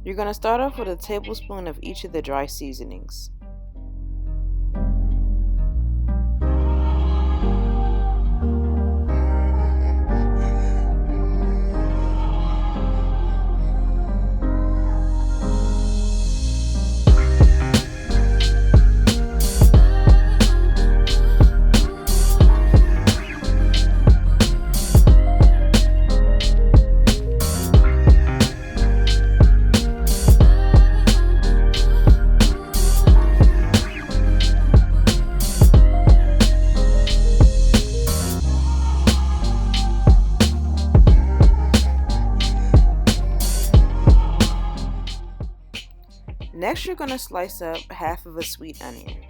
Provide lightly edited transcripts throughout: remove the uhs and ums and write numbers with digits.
You're going to start off with a tablespoon of each of the dry seasonings. Next, you're going to slice up half of a sweet onion.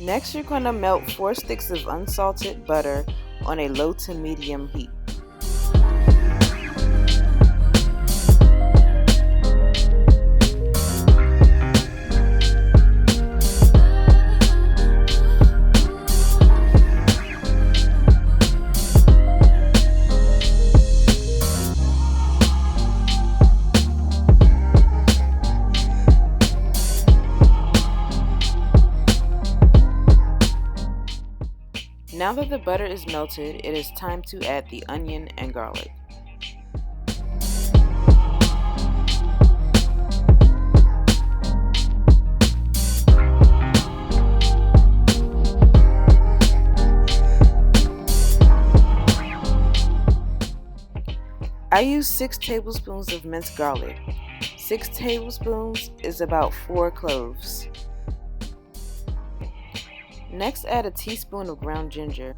Next, you're going to melt 4 sticks of unsalted butter on a low to medium heat. Now that the butter is melted, it is time to add the onion and garlic. I use 6 tablespoons of minced garlic. 6 tablespoons is about 4 cloves. Next, add a teaspoon of ground ginger.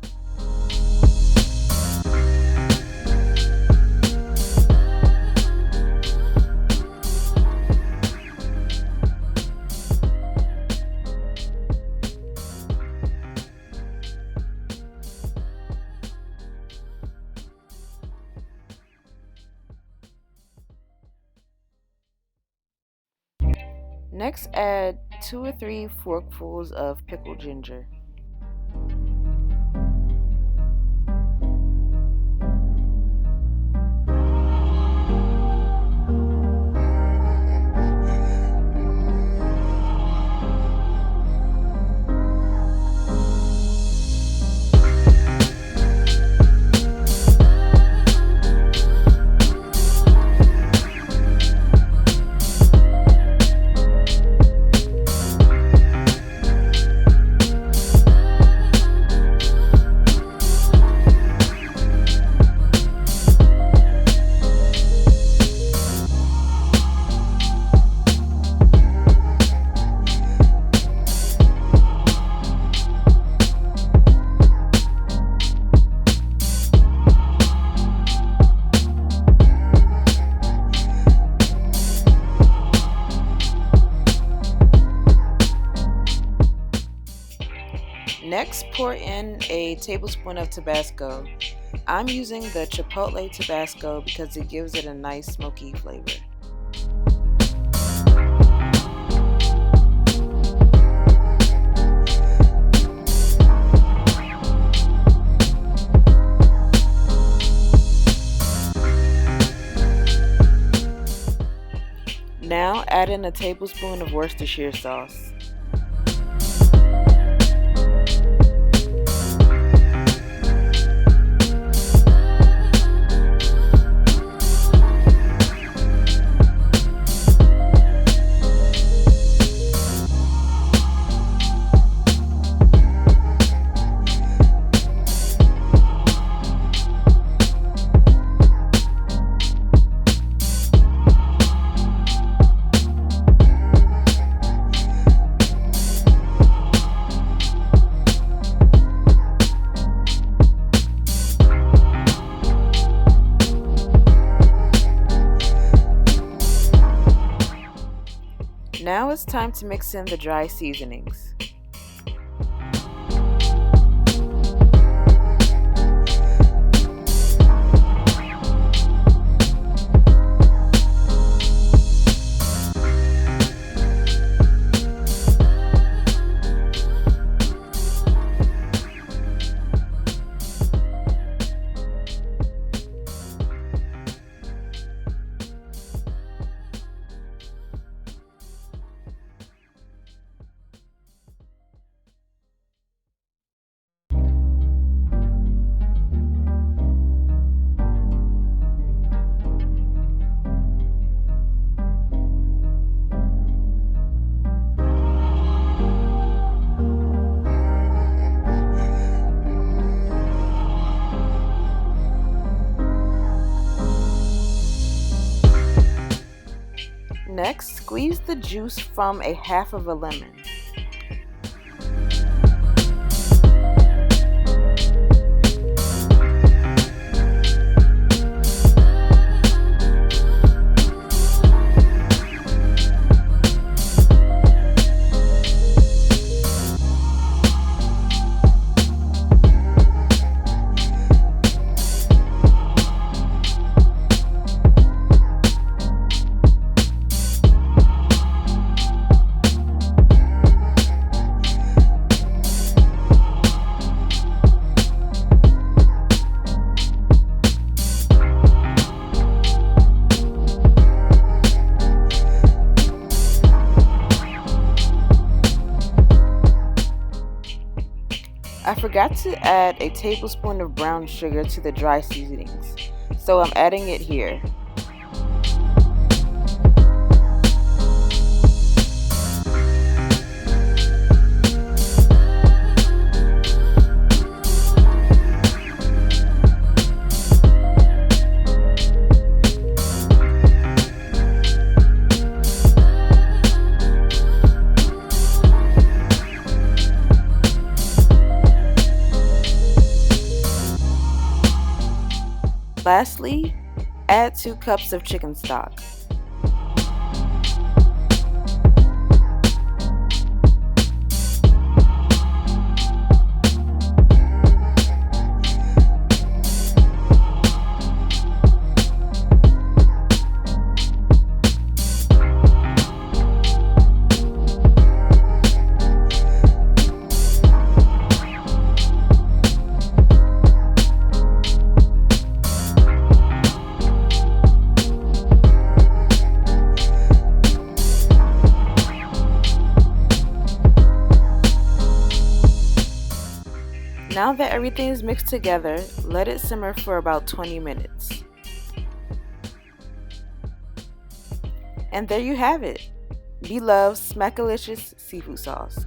Next, add 2 or 3 forkfuls of pickled ginger. Next, pour in a tablespoon of Tabasco. I'm using the Chipotle Tabasco because it gives it a nice smoky flavor. Now add in a tablespoon of Worcestershire sauce. Now it's time to mix in the dry seasonings. Next, squeeze the juice from a half of a lemon. I forgot to add a tablespoon of brown sugar to the dry seasonings, so I'm adding it here. Lastly, add 2 cups of chicken stock. Now that everything is mixed together, let it simmer for about 20 minutes. And there you have it, Blove's Smackalicious seafood sauce.